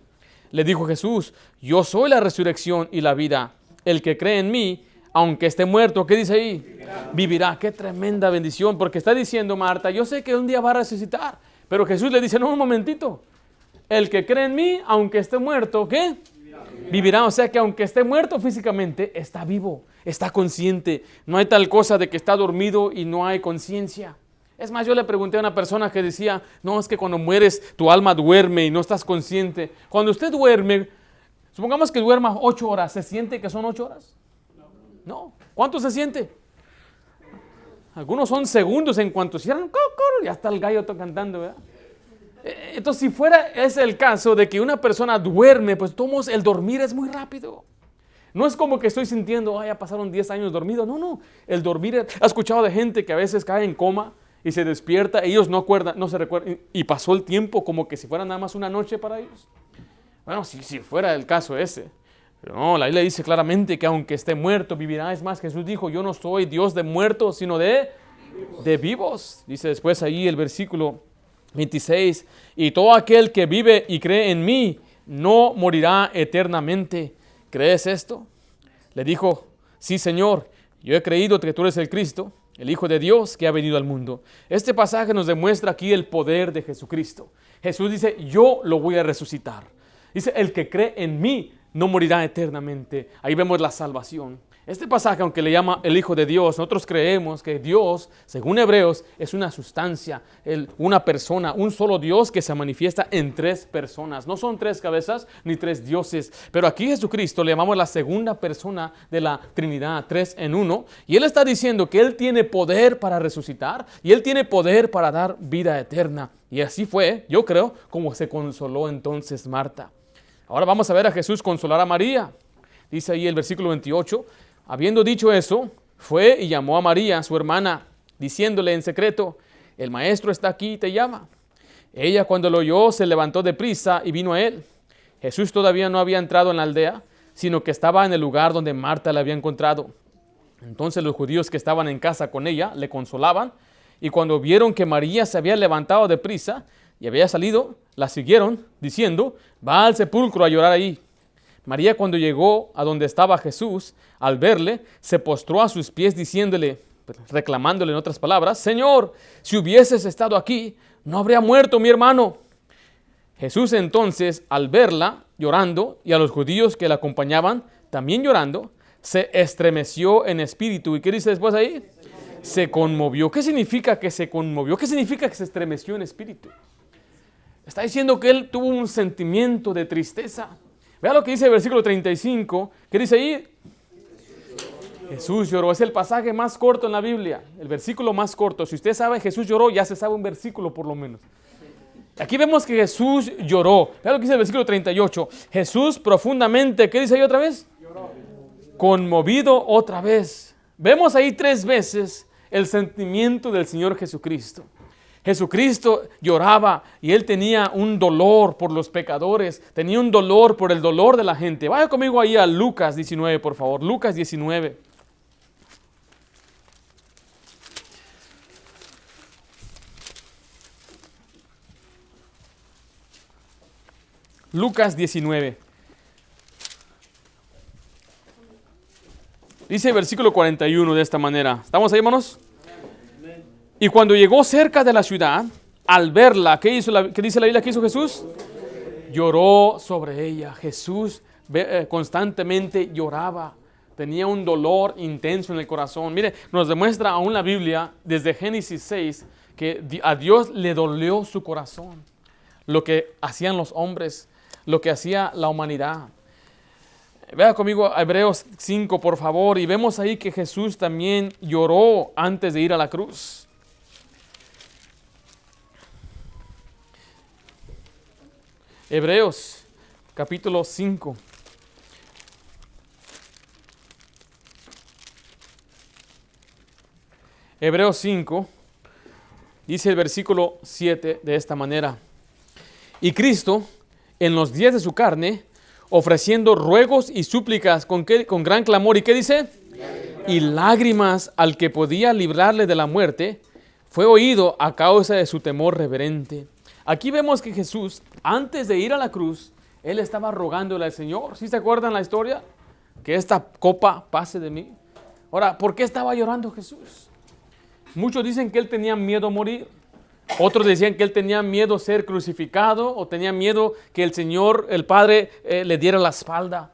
Le dijo Jesús, yo soy la resurrección y la vida. El que cree en mí, aunque esté muerto, ¿qué dice ahí? Vivirá. Qué tremenda bendición, porque está diciendo Marta, yo sé que un día va a resucitar. Pero Jesús le dice, no, un momentito. el que cree en mí, aunque esté muerto, ¿qué? Vivirá. O sea que aunque esté muerto físicamente, está vivo, está consciente. No hay tal cosa de que está dormido y no hay conciencia. Es más, yo le pregunté a una persona que decía, no, es que cuando mueres tu alma duerme y no estás consciente. Cuando usted duerme, supongamos que duerma 8 horas, ¿se siente que son 8 horas? No. ¿Cuánto se siente? Algunos son segundos en cuanto cierran, ya está el gallo cantando, ¿verdad? Entonces, si fuera ese el caso de que una persona duerme, pues todos el dormir es muy rápido. No es como que estoy sintiendo, ya pasaron 10 años dormido. No, el dormir, ¿has escuchado de gente que a veces cae en coma y se despierta, ellos no se recuerdan, y pasó el tiempo como que si fuera nada más una noche para ellos? Bueno, si fuera el caso ese. Pero no, la Biblia dice claramente que aunque esté muerto, vivirá. Es más, Jesús dijo, yo no soy Dios de muertos, sino de vivos. Dice después ahí el versículo 26, y todo aquel que vive y cree en mí, no morirá eternamente. ¿Crees esto? Le dijo, sí, Señor, yo he creído que tú eres el Cristo, el Hijo de Dios que ha venido al mundo. Este pasaje nos demuestra aquí el poder de Jesucristo. Jesús dice, yo lo voy a resucitar. Dice, el que cree en mí no morirá eternamente. Ahí vemos la salvación. Este pasaje, aunque le llama el Hijo de Dios, nosotros creemos que Dios, según Hebreos, es una sustancia, una persona, un solo Dios que se manifiesta en 3 personas. No son 3 cabezas ni 3 dioses, pero aquí Jesucristo le llamamos la segunda persona de la Trinidad, 3 en 1. Y Él está diciendo que Él tiene poder para resucitar y Él tiene poder para dar vida eterna. Y así fue, yo creo, como se consoló entonces Marta. Ahora vamos a ver a Jesús consolar a María. Dice ahí el versículo 28, habiendo dicho eso, fue y llamó a María, su hermana, diciéndole en secreto, el maestro está aquí y te llama. Ella cuando lo oyó se levantó deprisa y vino a él. Jesús todavía no había entrado en la aldea, sino que estaba en el lugar donde Marta le había encontrado. Entonces los judíos que estaban en casa con ella le consolaban, y cuando vieron que María se había levantado deprisa y había salido, la siguieron, diciendo, va al sepulcro a llorar ahí. María, cuando llegó a donde estaba Jesús, al verle, se postró a sus pies diciéndole, reclamándole en otras palabras, Señor, si hubieses estado aquí, no habría muerto mi hermano. Jesús entonces, al verla llorando y a los judíos que la acompañaban también llorando, se estremeció en espíritu. ¿Y qué dice después ahí? Se conmovió. ¿Qué significa que se conmovió? ¿Qué significa que se estremeció en espíritu? Está diciendo que él tuvo un sentimiento de tristeza. Vea lo que dice el versículo 35. ¿Qué dice ahí? Jesús lloró. Es el pasaje más corto en la Biblia. El versículo más corto. Si usted sabe Jesús lloró, ya se sabe un versículo por lo menos. Aquí vemos que Jesús lloró. Vea lo que dice el versículo 38. Jesús profundamente, ¿qué dice ahí otra vez? Lloró. Conmovido otra vez. Vemos ahí 3 veces el sentimiento del Señor Jesucristo. Jesucristo lloraba y Él tenía un dolor por los pecadores, tenía un dolor por el dolor de la gente. Vaya conmigo ahí a Lucas 19, por favor. Lucas 19. Lucas 19. Dice el versículo 41 de esta manera. ¿Estamos ahí, hermanos? Y cuando llegó cerca de la ciudad, al verla, ¿qué dice la Biblia que hizo Jesús? Lloró sobre ella. Jesús constantemente lloraba. Tenía un dolor intenso en el corazón. Mire, nos demuestra aún la Biblia, desde Génesis 6, que a Dios le dolió su corazón. Lo que hacían los hombres, lo que hacía la humanidad. Vea conmigo a Hebreos 5, por favor, y vemos ahí que Jesús también lloró antes de ir a la cruz. Hebreos, capítulo 5. Hebreos 5, dice el versículo 7 de esta manera. Y Cristo, en los días de su carne, ofreciendo ruegos y súplicas con gran clamor, ¿y qué dice? Y lágrimas al que podía librarle de la muerte, fue oído a causa de su temor reverente. Aquí vemos que Jesús, antes de ir a la cruz, Él estaba rogándole al Señor. ¿Sí se acuerdan la historia? Que esta copa pase de mí. Ahora, ¿por qué estaba llorando Jesús? Muchos dicen que Él tenía miedo a morir. Otros decían que él tenía miedo a ser crucificado o tenía miedo que el Señor, el Padre, le diera la espalda.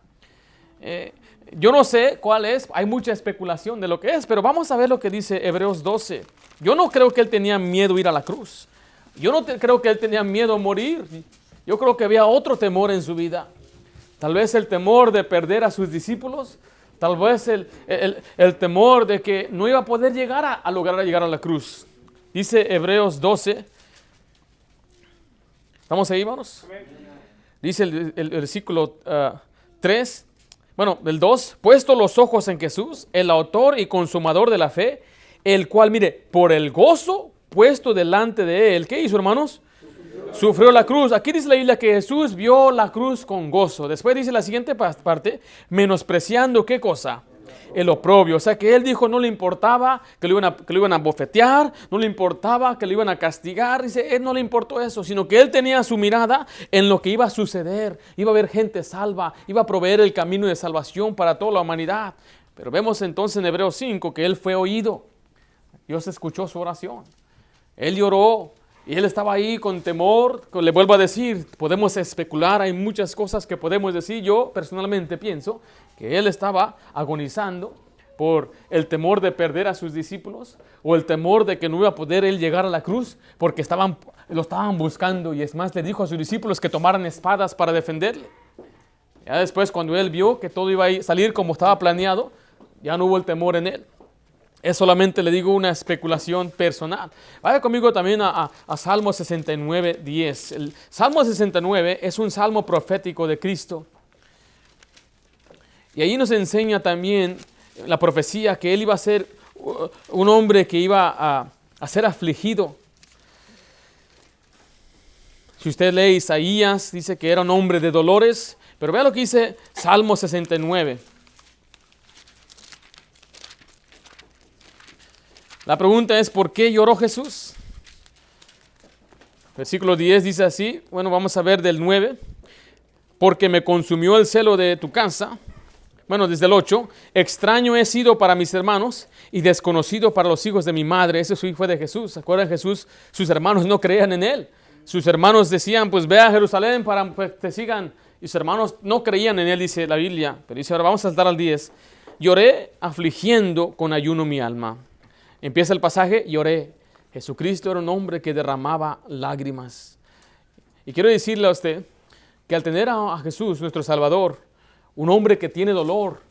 Yo no sé cuál es, hay mucha especulación de lo que es, pero vamos a ver lo que dice Hebreos 12. Yo no creo que él tenía miedo a ir a la cruz. Yo no creo que él tenía miedo a morir. Yo creo que había otro temor en su vida. Tal vez el temor de perder a sus discípulos. Tal vez el temor de que no iba a poder lograr llegar a la cruz. Dice Hebreos 12. ¿Estamos ahí, hermanos? Dice el versículo 3. Bueno, el 2. Puesto los ojos en Jesús, el autor y consumador de la fe, el cual, mire, por el gozo puesto delante de él. ¿Qué hizo, hermanos? Sufrió la cruz. Aquí dice la Biblia que Jesús vio la cruz con gozo. Después dice la siguiente parte, menospreciando, ¿qué cosa? El oprobio. O sea que él dijo, no le importaba que lo iban a bofetear, no le importaba que lo iban a castigar. Dice, él no le importó eso, sino que él tenía su mirada en lo que iba a suceder. Iba a haber gente salva, iba a proveer el camino de salvación para toda la humanidad. Pero vemos entonces en Hebreos 5 que él fue oído. Dios escuchó su oración. Él lloró. Y él estaba ahí con temor. Le vuelvo a decir, podemos especular, hay muchas cosas que podemos decir. Yo personalmente pienso que él estaba agonizando por el temor de perder a sus discípulos o el temor de que no iba a poder él llegar a la cruz porque lo estaban buscando. Y es más, le dijo a sus discípulos que tomaran espadas para defenderle. Ya después, cuando él vio que todo iba a salir como estaba planeado, ya no hubo el temor en él. Es solamente, le digo, una especulación personal. Vaya conmigo también a Salmo 69, 10. El Salmo 69 es un salmo profético de Cristo. Y ahí nos enseña también la profecía que él iba a ser un hombre que iba a ser afligido. Si usted lee Isaías, dice que era un hombre de dolores. Pero vea lo que dice Salmo 69. La pregunta es, ¿por qué lloró Jesús? Versículo 10 dice así, bueno, vamos a ver del 9. Porque me consumió el celo de tu casa. Bueno, desde el 8. Extraño he sido para mis hermanos y desconocido para los hijos de mi madre. Ese sí fue de Jesús. ¿Se acuerdan? Jesús, sus hermanos no creían en él. Sus hermanos decían, pues ve a Jerusalén para que te sigan. Y sus hermanos no creían en él, dice la Biblia. Pero dice, ahora vamos a saltar al 10. Lloré afligiendo con ayuno mi alma. Empieza el pasaje, lloré. Jesucristo era un hombre que derramaba lágrimas. Y quiero decirle a usted que al tener a Jesús, nuestro Salvador, un hombre que tiene dolor,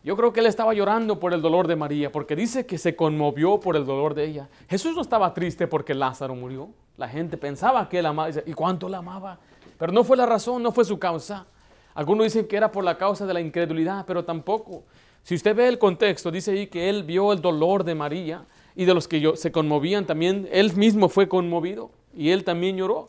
yo creo que él estaba llorando por el dolor de María, porque dice que se conmovió por el dolor de ella. Jesús no estaba triste porque Lázaro murió. La gente pensaba que él amaba, ¿y cuánto la amaba? Pero no fue la razón, no fue su causa. Algunos dicen que era por la causa de la incredulidad, pero tampoco. Si usted ve el contexto, dice ahí que él vio el dolor de María y de los que se conmovían también. Él mismo fue conmovido y él también lloró.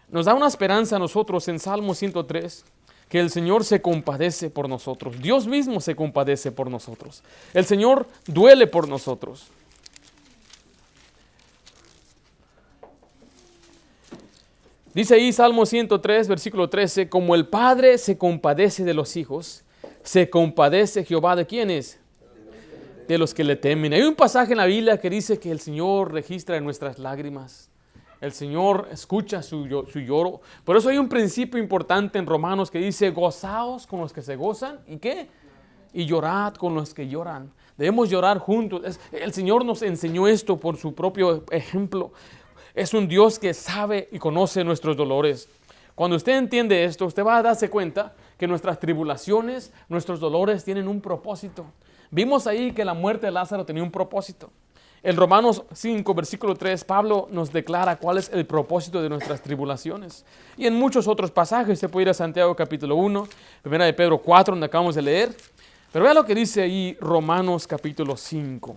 Nos da una esperanza a nosotros en Salmo 103, que el Señor se compadece por nosotros. Dios mismo se compadece por nosotros. El Señor duele por nosotros. Dice ahí Salmo 103, versículo 13, como el Padre se compadece de los hijos, se compadece Jehová ¿de quiénes? De los que le temen. Hay un pasaje en la Biblia que dice que el Señor registra nuestras lágrimas. El Señor escucha su lloro. Por eso hay un principio importante en Romanos que dice, gozaos con los que se gozan. ¿Y qué? Y llorad con los que lloran. Debemos llorar juntos. El Señor nos enseñó esto por su propio ejemplo. Es un Dios que sabe y conoce nuestros dolores. Cuando usted entiende esto, usted va a darse cuenta que nuestras tribulaciones, nuestros dolores tienen un propósito. Vimos ahí que la muerte de Lázaro tenía un propósito. En Romanos 5, versículo 3, Pablo nos declara cuál es el propósito de nuestras tribulaciones. Y en muchos otros pasajes, se puede ir a Santiago capítulo 1, primera de Pedro 4, donde acabamos de leer. Pero vea lo que dice ahí Romanos capítulo 5.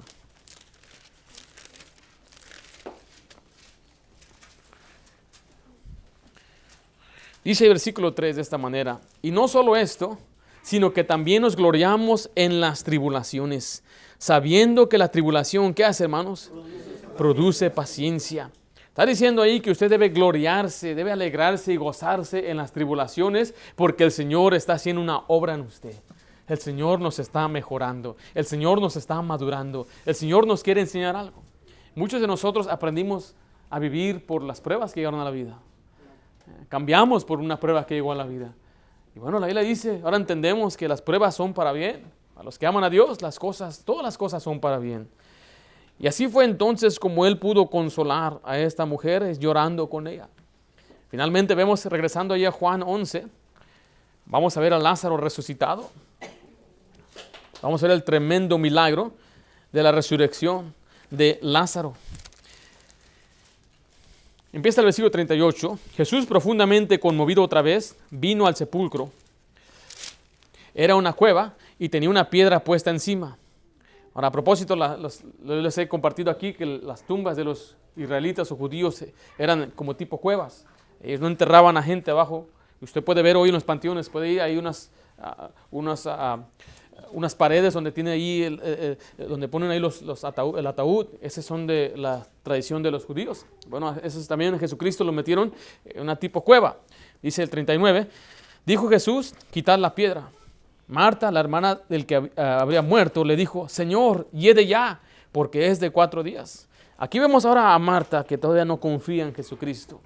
Dice el versículo 3 de esta manera, y no solo esto, sino que también nos gloriamos en las tribulaciones, sabiendo que la tribulación, ¿qué hace, hermanos? Produce paciencia. Está diciendo ahí que usted debe gloriarse, debe alegrarse y gozarse en las tribulaciones, porque el Señor está haciendo una obra en usted. El Señor nos está mejorando, el Señor nos está madurando, el Señor nos quiere enseñar algo. Muchos de nosotros aprendimos a vivir por las pruebas que llegaron a la vida. Cambiamos por una prueba que llegó a la vida. Y bueno, la Biblia dice, ahora entendemos que las pruebas son para bien. A los que aman a Dios, todas las cosas son para bien. Y así fue entonces como Él pudo consolar a esta mujer, llorando con ella. Finalmente vemos, regresando allí a Juan 11, vamos a ver a Lázaro resucitado. Vamos a ver el tremendo milagro de la resurrección de Lázaro. Empieza el versículo 38. Jesús, profundamente conmovido otra vez, vino al sepulcro. Era una cueva y tenía una piedra puesta encima. Ahora, a propósito, les he compartido aquí que las tumbas de los israelitas o judíos eran como tipo cuevas. Ellos no enterraban a gente abajo. Usted puede ver hoy en los panteones, puede ir, hay unas paredes donde tiene ahí donde ponen ahí el ataúd. Esos son de la tradición de los judíos. Bueno, esos también en Jesucristo lo metieron en una tipo cueva. Dice el 39, dijo Jesús, quitad la piedra. Marta, la hermana del que habría muerto, le dijo, Señor, hiede ya, porque es de 4 días. Aquí vemos ahora a Marta que todavía no confía en Jesucristo.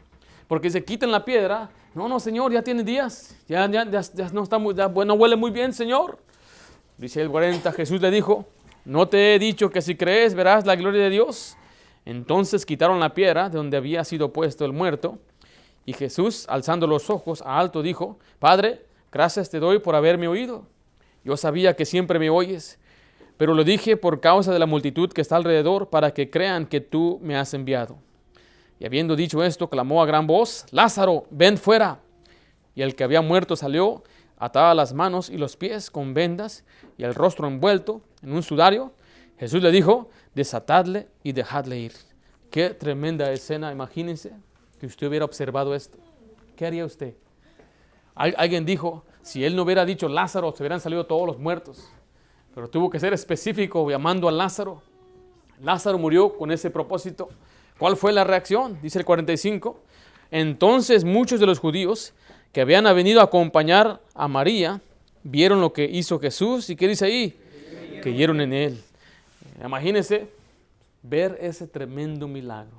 Porque se quitan la piedra. No, Señor, ya tiene días. Ya no está no huele muy bien, Señor. Dice el 40, Jesús le dijo, ¿no te he dicho que si crees verás la gloria de Dios? Entonces quitaron la piedra de donde había sido puesto el muerto. Y Jesús, alzando los ojos a alto, dijo, Padre, gracias te doy por haberme oído. Yo sabía que siempre me oyes, pero lo dije por causa de la multitud que está alrededor, para que crean que tú me has enviado. Y habiendo dicho esto, clamó a gran voz, Lázaro, ven fuera. Y el que había muerto salió, atada las manos y los pies con vendas, y el rostro envuelto en un sudario. Jesús le dijo, desatadle y dejadle ir. Qué tremenda escena, imagínense que usted hubiera observado esto. ¿Qué haría usted? Alguien dijo, si él no hubiera dicho Lázaro, se hubieran salido todos los muertos. Pero tuvo que ser específico llamando a Lázaro. Lázaro murió con ese propósito. ¿Cuál fue la reacción? Dice el 45. Entonces muchos de los judíos que habían venido a acompañar a María, vieron lo que hizo Jesús. ¿Y qué dice ahí? Creyeron en él. Imagínense ver ese tremendo milagro.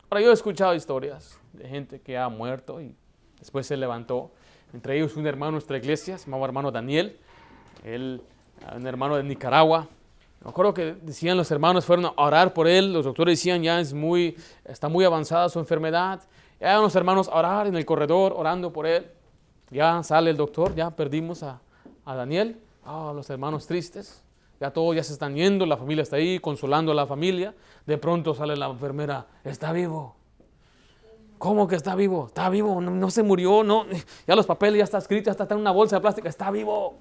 Ahora, yo he escuchado historias de gente que ha muerto y después se levantó. Entre ellos un hermano de nuestra iglesia, se llamaba hermano Daniel, él, un hermano de Nicaragua. Me acuerdo que decían los hermanos, fueron a orar por él, los doctores decían ya está muy avanzada su enfermedad. Ya iban los hermanos a orar en el corredor, orando por él. Ya sale el doctor, ya perdimos a Daniel. Los hermanos tristes, ya todos ya se están yendo, la familia está ahí, consolando a la familia. De pronto sale la enfermera, está vivo. ¿Cómo que está vivo? Está vivo, no se murió, no. Ya los papeles ya está escrito, ya está en una bolsa de plástico, está vivo.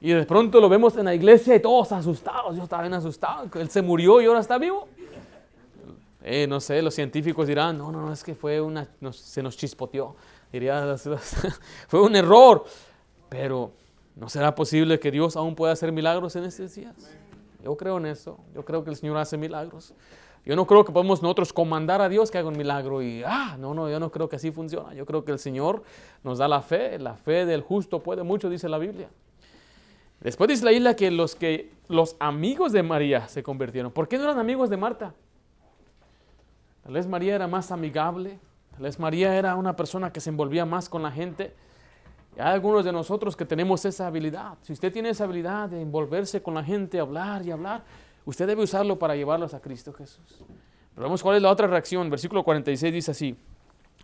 Y de pronto lo vemos en la iglesia y todos asustados. Yo estaba bien asustado, él se murió y ahora está vivo. No sé, los científicos dirán, no, es que se nos chispoteó. Fue un error. Pero ¿no será posible que Dios aún pueda hacer milagros en estos días? Yo creo en eso. Yo creo que el Señor hace milagros. Yo no creo que podemos nosotros comandar a Dios que haga un milagro y, yo no creo que así funciona. Yo creo que el Señor nos da la fe del justo puede mucho, dice la Biblia. Después dice la Biblia que los amigos de María se convirtieron. ¿Por qué no eran amigos de Marta? Tal vez María era más amigable, tal vez María era una persona que se envolvía más con la gente. Y hay algunos de nosotros que tenemos esa habilidad. Si usted tiene esa habilidad de envolverse con la gente, hablar y hablar, usted debe usarlo para llevarlos a Cristo Jesús. Pero vemos cuál es la otra reacción. Versículo 46 dice así,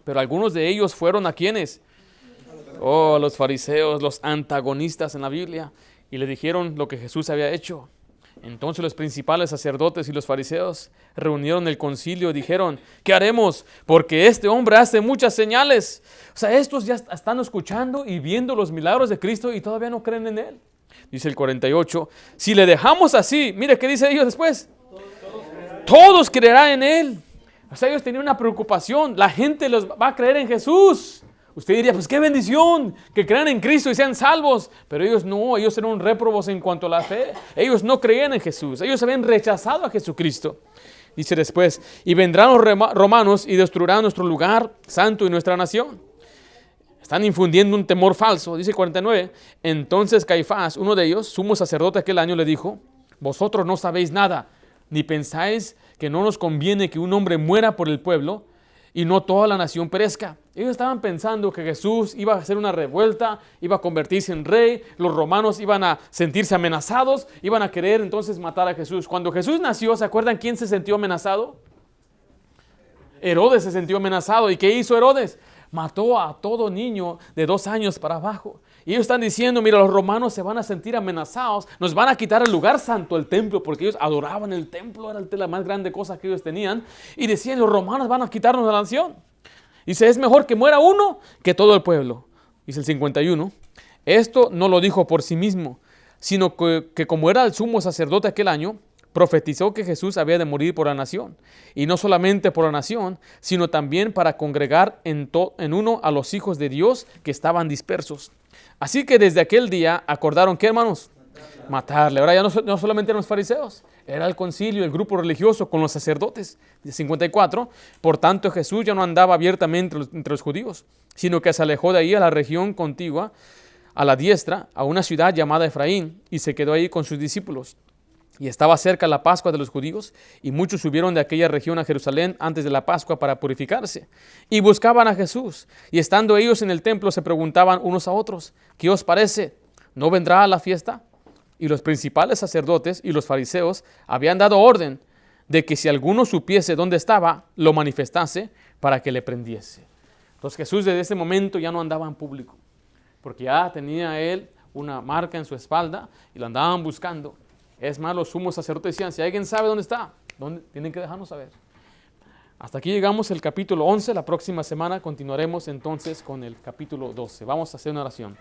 pero algunos de ellos fueron ¿a quiénes? Los fariseos, los antagonistas en la Biblia, y le dijeron lo que Jesús había hecho. Entonces los principales sacerdotes y los fariseos reunieron el concilio y dijeron, ¿qué haremos? Porque este hombre hace muchas señales. O sea, estos ya están escuchando y viendo los milagros de Cristo y todavía no creen en Él. Dice el 48, si le dejamos así, mire qué dice ellos después. Todos creerán en Él. O sea, ellos tenían una preocupación. La gente los va a creer en Jesús. Usted diría, pues qué bendición, que crean en Cristo y sean salvos. Pero ellos no, ellos eran réprobos en cuanto a la fe. Ellos no creían en Jesús, ellos habían rechazado a Jesucristo. Dice después, y vendrán los romanos y destruirán nuestro lugar santo y nuestra nación. Están infundiendo un temor falso. Dice 49, entonces Caifás, uno de ellos, sumo sacerdote aquel año, le dijo, vosotros no sabéis nada, ni pensáis que no nos conviene que un hombre muera por el pueblo y no toda la nación perezca. Ellos estaban pensando que Jesús iba a hacer una revuelta, iba a convertirse en rey, los romanos iban a sentirse amenazados, iban a querer entonces matar a Jesús. Cuando Jesús nació, ¿se acuerdan quién se sintió amenazado? Herodes se sintió amenazado. ¿Y qué hizo Herodes? Mató a todo niño de 2 años para abajo. Y ellos están diciendo, mira, los romanos se van a sentir amenazados, nos van a quitar el lugar santo, el templo, porque ellos adoraban el templo, era la más grande cosa que ellos tenían. Y decían, los romanos van a quitarnos la nación. Dice, es mejor que muera uno que todo el pueblo. Dice el 51, esto no lo dijo por sí mismo, sino que como era el sumo sacerdote aquel año, profetizó que Jesús había de morir por la nación. Y no solamente por la nación, sino también para congregar en uno a los hijos de Dios que estaban dispersos. Así que desde aquel día acordaron, ¿qué, hermanos? Matarle. Ahora ya no solamente eran los fariseos, era el concilio, el grupo religioso con los sacerdotes. 54, por tanto Jesús ya no andaba abiertamente entre los judíos, sino que se alejó de ahí a la región contigua, a la diestra, a una ciudad llamada Efraín, y se quedó ahí con sus discípulos. Y estaba cerca la Pascua de los judíos, y muchos subieron de aquella región a Jerusalén antes de la Pascua para purificarse. Y buscaban a Jesús, y estando ellos en el templo se preguntaban unos a otros, ¿qué os parece? ¿No vendrá a la fiesta? Y los principales sacerdotes y los fariseos habían dado orden de que si alguno supiese dónde estaba, lo manifestase para que le prendiese. Entonces Jesús desde ese momento ya no andaba en público, porque ya tenía él una marca en su espalda y lo andaban buscando. Es más, los sumos sacerdotes decían, si alguien sabe dónde está, ¿dónde? Tienen que dejarnos saber. Hasta aquí llegamos el capítulo 11. La próxima semana continuaremos entonces con el capítulo 12. Vamos a hacer una oración.